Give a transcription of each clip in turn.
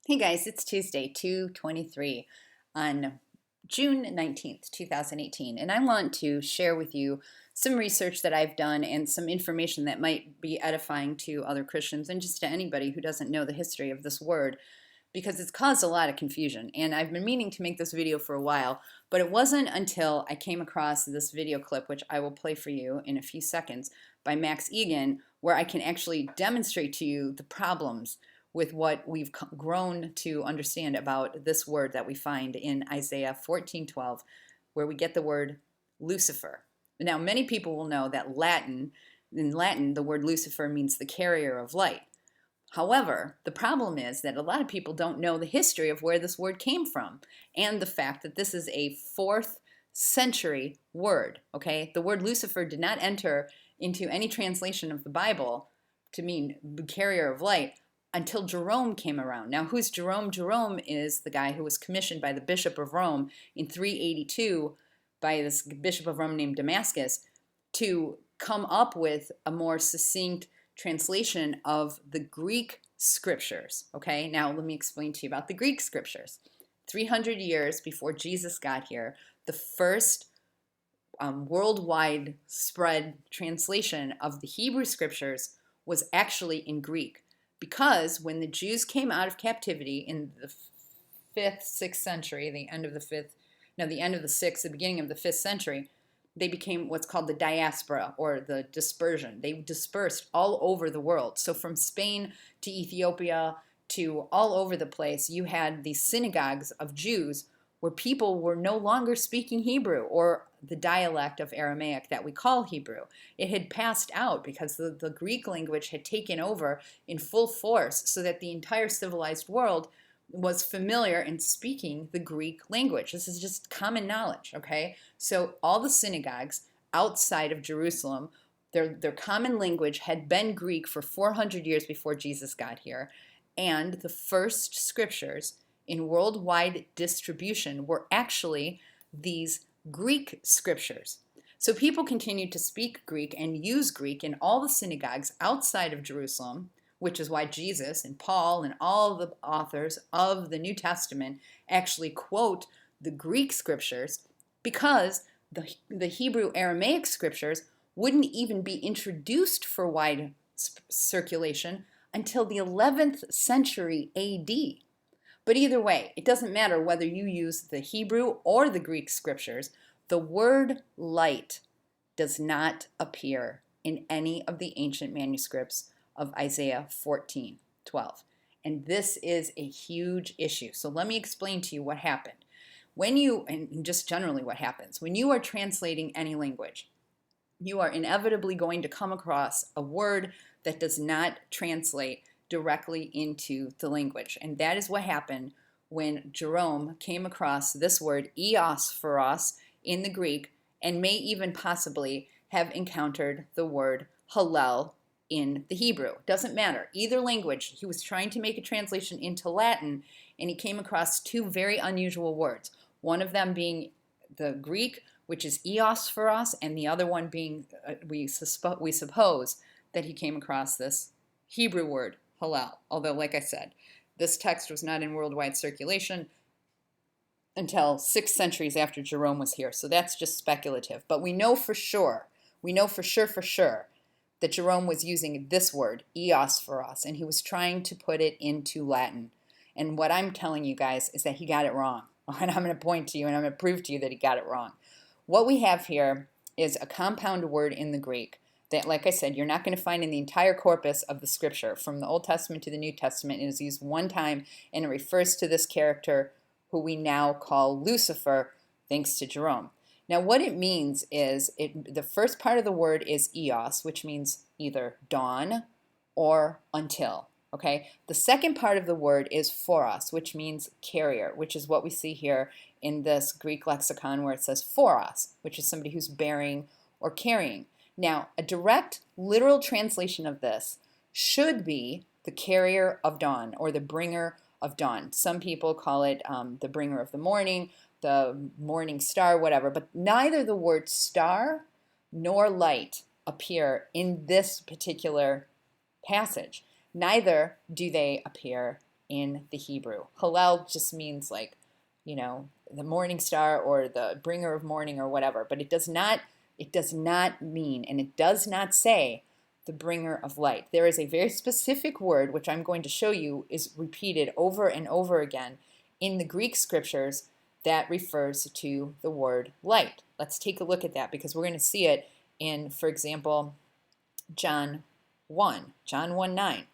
Hey guys, it's Tuesday, 2/23 on June 19th, 2018, and I want to share with you some research that I've done and some information that might be edifying to other Christians and just to anybody who doesn't know the history of this word because it's caused a lot of confusion. And I've been meaning to make this video for a while, but it wasn't until I came across this video clip, which I will play for you in a few seconds, by Max Egan, where I can actually demonstrate to you the problems with what we've grown to understand about this word that we find in Isaiah 14:12, where we get the word Lucifer. Now, many people will know that in Latin, the word Lucifer means the carrier of light. However, the problem is that a lot of people don't know the history of where this word came from and the fact that this is a 4th century word, okay? The word Lucifer did not enter into any translation of the Bible to mean the carrier of light until Jerome came around. Now, who's Jerome? Jerome is the guy who was commissioned by the Bishop of Rome in 382 by this Bishop of Rome named Damascus to come up with a more succinct translation of the Greek scriptures. Okay, now let me explain to you about the Greek scriptures. 300 years before Jesus got here, the first worldwide spread translation of the Hebrew scriptures was actually in Greek. Because when the Jews came out of captivity in the 5th, 6th century, the end of the 6th, the beginning of the 5th century, they became what's called the diaspora, or the dispersion. They dispersed all over the world. So from Spain to Ethiopia to all over the place, you had these synagogues of Jews where people were no longer speaking Hebrew or the dialect of Aramaic that we call Hebrew. It had passed out because the Greek language had taken over in full force, so that the entire civilized world was familiar in speaking the Greek language. This is just common knowledge, okay? So all the synagogues outside of Jerusalem, their common language had been Greek for 400 years before Jesus got here, and the first scriptures in worldwide distribution were actually these Greek scriptures. So people continued to speak Greek and use Greek in all the synagogues outside of Jerusalem, which is why Jesus and Paul and all the authors of the New Testament actually quote the Greek scriptures, because the Hebrew Aramaic scriptures wouldn't even be introduced for wide circulation until the 11th century AD. But either way, it doesn't matter whether you use the Hebrew or the Greek scriptures, the word light does not appear in any of the ancient manuscripts of Isaiah 14:12. And this is a huge issue. So let me explain to you what happened. And just generally what happens, when you are translating any language, you are inevitably going to come across a word that does not translate directly into the language. And that is what happened when Jerome came across this word eosphoros in the Greek, and may even possibly have encountered the word Hallel in the Hebrew. Doesn't matter. Either language, he was trying to make a translation into Latin, and he came across two very unusual words. One of them being the Greek, which is eosphoros, and the other one being, we suppose that he came across this Hebrew word, Hallel. Although, like I said, this text was not in worldwide circulation until 6 centuries after Jerome was here. So that's just speculative. But we know for sure, that Jerome was using this word, eosphoros, and he was trying to put it into Latin. And what I'm telling you guys is that he got it wrong. And I'm going to point to you and I'm going to prove to you that he got it wrong. What we have here is a compound word in the Greek that, like I said, you're not going to find in the entire corpus of the scripture. From the Old Testament to the New Testament, it is used one time, and it refers to this character who we now call Lucifer, thanks to Jerome. Now, what it means is, the first part of the word is eos, which means either dawn or until. Okay. The second part of the word is phoros, which means carrier, which is what we see here in this Greek lexicon where it says phoros, which is somebody who's bearing or carrying. Now, a direct literal translation of this should be the carrier of dawn, or the bringer of dawn. Some people call it the bringer of the morning, the morning star, whatever. But neither the word star nor light appear in this particular passage. Neither do they appear in the Hebrew. Hallel just means like, the morning star or the bringer of morning or whatever, but it does not mean, and it does not say the bringer of light. There is a very specific word, which I'm going to show you is repeated over and over again in the Greek scriptures that refers to the word light. Let's take a look at that because we're going to see it in, for example, John 1:9.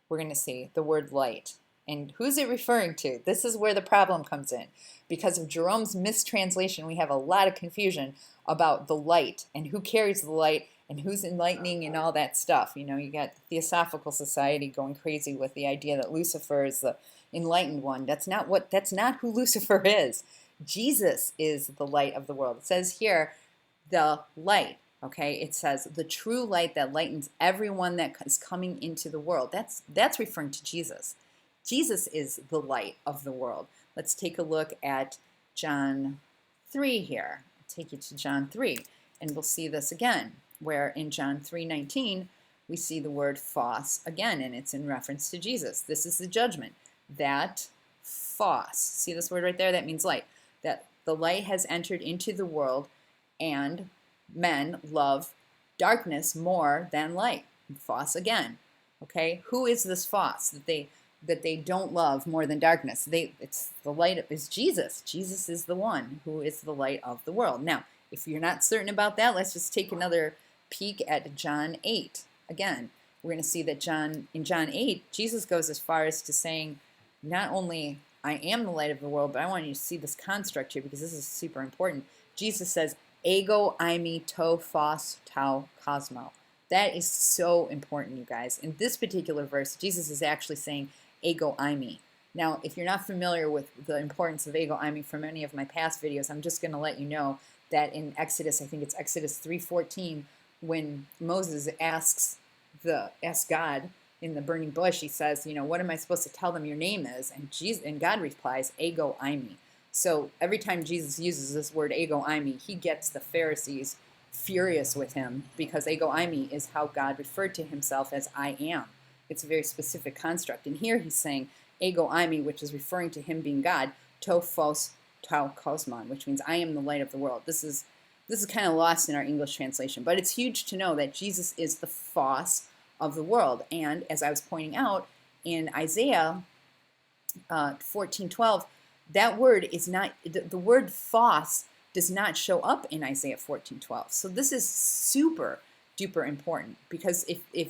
We're going to see the word light. And who's it referring to? This is where the problem comes in. Because of Jerome's mistranslation, we have a lot of confusion about the light and who carries the light and who's enlightening and all that stuff. You got the Theosophical Society going crazy with the idea that Lucifer is the enlightened one. That's not who Lucifer is. Jesus is the light of the world. It says here, the light. Okay, it says the true light that lightens everyone that is coming into the world. That's referring to Jesus. Jesus is the light of the world. Let's take a look at John 3 here. I'll take you to John 3, and we'll see this again, where in John 3:19, we see the word phos again, and it's in reference to Jesus. This is the judgment. That phos, see this word right there? That means light. That the light has entered into the world, and men love darkness more than light. Phos again. Okay, who is this phos that they don't love more than darkness? It's the light is Jesus. Jesus is the one who is the light of the world. Now, if you're not certain about that, let's just take another peek at John 8. Again, we're going to see that in John 8, Jesus goes as far as to saying, not only I am the light of the world, but I want you to see this construct here because this is super important. Jesus says, ego eimi to phos tau cosmo. That is so important, you guys. In this particular verse, Jesus is actually saying ego eimi. Now, if you're not familiar with the importance of ego eimi from any of my past videos, I'm just going to let you know that in Exodus, I think it's Exodus 3:14, when Moses asks God in the burning bush, he says, what am I supposed to tell them your name is? And God replies, ego eimi. So every time Jesus uses this word ego eimi, he gets the Pharisees furious with him because ego eimi is how God referred to himself as I am. It's a very specific construct. And here he's saying ego eimi, which is referring to him being God, to phos tau kosmon, which means I am the light of the world. This is kind of lost in our English translation, but it's huge to know that Jesus is the phos of the world. And as I was pointing out in Isaiah 14:12, that word is not, the word phos does not show up in Isaiah 14:12. So this is super duper important because if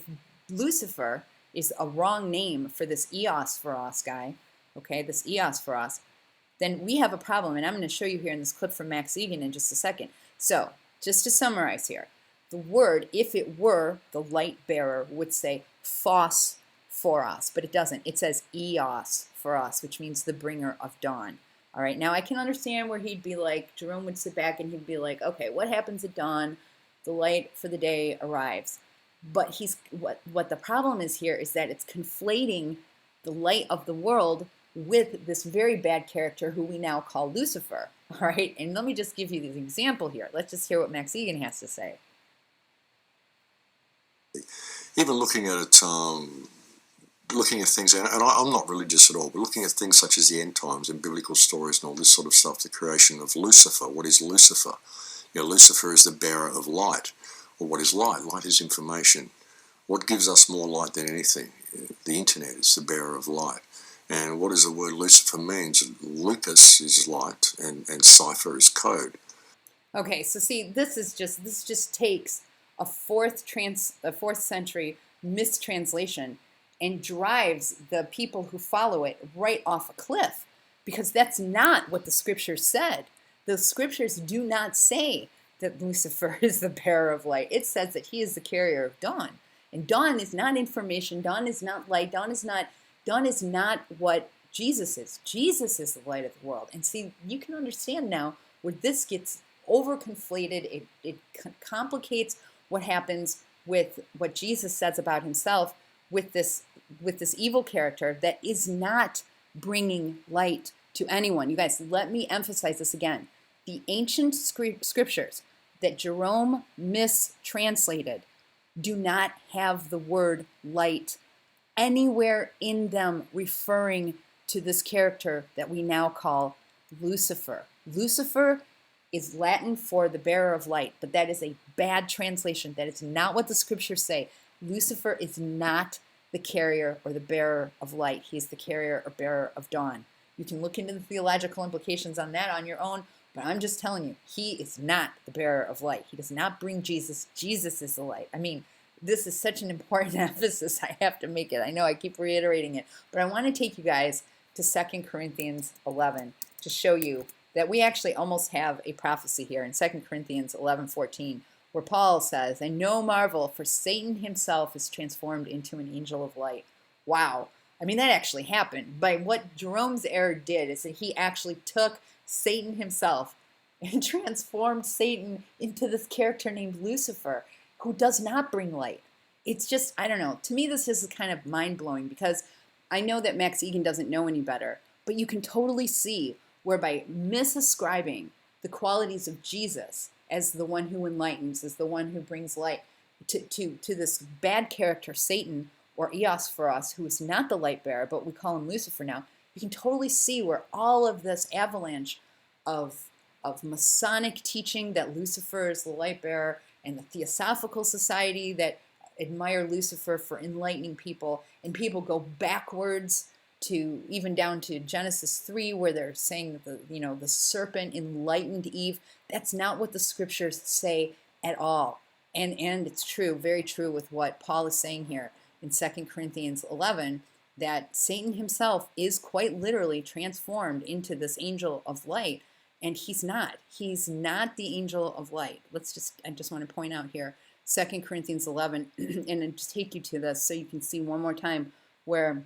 Lucifer is a wrong name for this maeosphoros guy, okay, this maeosphoros, then we have a problem. And I'm going to show you here in this clip from Max Egan in just a second. So just to summarize here, the word, if it were the Lightbearer, would say maeosphoros, but it doesn't. It says maeosphoros, which means the bringer of dawn. All right, now I can understand where he'd be like, Jerome would sit back and he'd be like, okay, what happens at dawn? The light for the day arrives. But what the problem is here is that it's conflating the light of the world with this very bad character who we now call Lucifer. All right, and let me just give you this example here. Let's just hear what Max Egan has to say. Even looking at it, looking at things, and I'm not religious at all, but looking at things such as the end times and biblical stories and all this sort of stuff, the creation of Lucifer. What is Lucifer? Lucifer is the bearer of light. Well, what is light? Light is information. What gives us more light than anything? The internet is the bearer of light. And what does the word Lucifer means? Lupus is light, and cipher is code. Okay, so see, this just takes a fourth century mistranslation and drives the people who follow it right off a cliff, because that's not what the scriptures said. The scriptures do not say that Lucifer is the bearer of light. It says that he is the carrier of dawn. And dawn is not information, dawn is not light, dawn is not what Jesus is. Jesus is the light of the world. And see, you can understand now where this gets overconflated. It complicates what happens with what Jesus says about himself with this evil character that is not bringing light to anyone. You guys, let me emphasize this again. The ancient scriptures that Jerome mistranslated do not have the word light anywhere in them referring to this character that we now call Lucifer. Lucifer is Latin for the bearer of light, but that is a bad translation. That is not what the scriptures say. Lucifer is not the carrier or the bearer of light. He is the carrier or bearer of dawn. You can look into the theological implications on that on your own, but I'm just telling you, he is not the bearer of light. He does not bring Jesus. Jesus is the light. I mean, this is such an important emphasis. I have to make it. I know I keep reiterating it, but I want to take you guys to 2 Corinthians 11 to show you that we actually almost have a prophecy here in 2 Corinthians 11:14, where Paul says, "And no marvel, for Satan himself is transformed into an angel of light." Wow. I mean, that actually happened. By what Jerome's error did is that he actually took Satan himself and transformed Satan into this character named Lucifer, who does not bring light. It's just, I don't know. To me, this is kind of mind-blowing because I know that Max Egan doesn't know any better, but you can totally see whereby misascribing the qualities of Jesus as the one who enlightens, as the one who brings light, to this bad character, Satan, or eosphoros, who is not the light bearer, but we call him Lucifer now. You can totally see where all of this avalanche of Masonic teaching that Lucifer is the light bearer, and the Theosophical Society that admire Lucifer for enlightening people, and people go backwards to even down to Genesis 3, where they're saying that the serpent enlightened Eve. That's not what the scriptures say at all. And it's true, very true with what Paul is saying here in 2 Corinthians 11, that Satan himself is quite literally transformed into this angel of light, and he's not. He's not the angel of light. I just want to point out here, 2 Corinthians 11, and just take you to this so you can see one more time where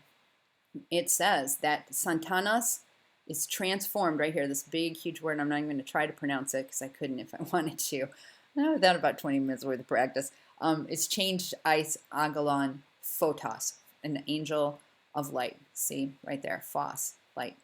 it says that Satanas is transformed right here, this big, huge word. I'm not even going to try to pronounce it because I couldn't if I wanted to. Without about 20 minutes worth of practice. It's changed Is Agalon Photos, an angel of light. See, right there, phos, light.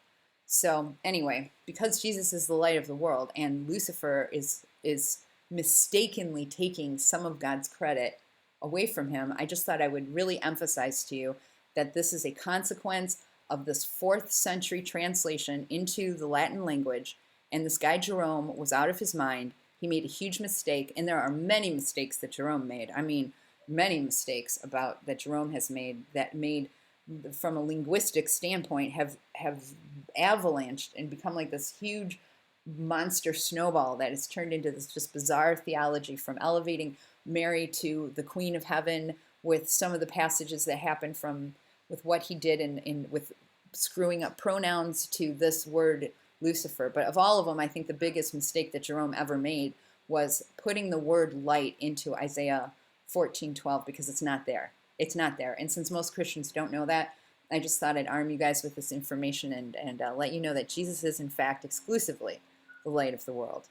So anyway, because Jesus is the light of the world and Lucifer is mistakenly taking some of God's credit away from him, I just thought I would really emphasize to you that this is a consequence of this 4th century translation into the Latin language, and this guy Jerome was out of his mind. He made a huge mistake, and there are many mistakes that Jerome made. I mean, many mistakes that Jerome has made that made, from a linguistic standpoint, have avalanched and become like this huge monster snowball that has turned into this just bizarre theology, from elevating Mary to the Queen of Heaven with some of the passages that happen with what he did with screwing up pronouns, to this word Lucifer. But of all of them, I think the biggest mistake that Jerome ever made was putting the word light into Isaiah 14:12, because it's not there. It's not there. And since most Christians don't know that, I just thought I'd arm you guys with this information and let you know that Jesus is, in fact, exclusively the light of the world.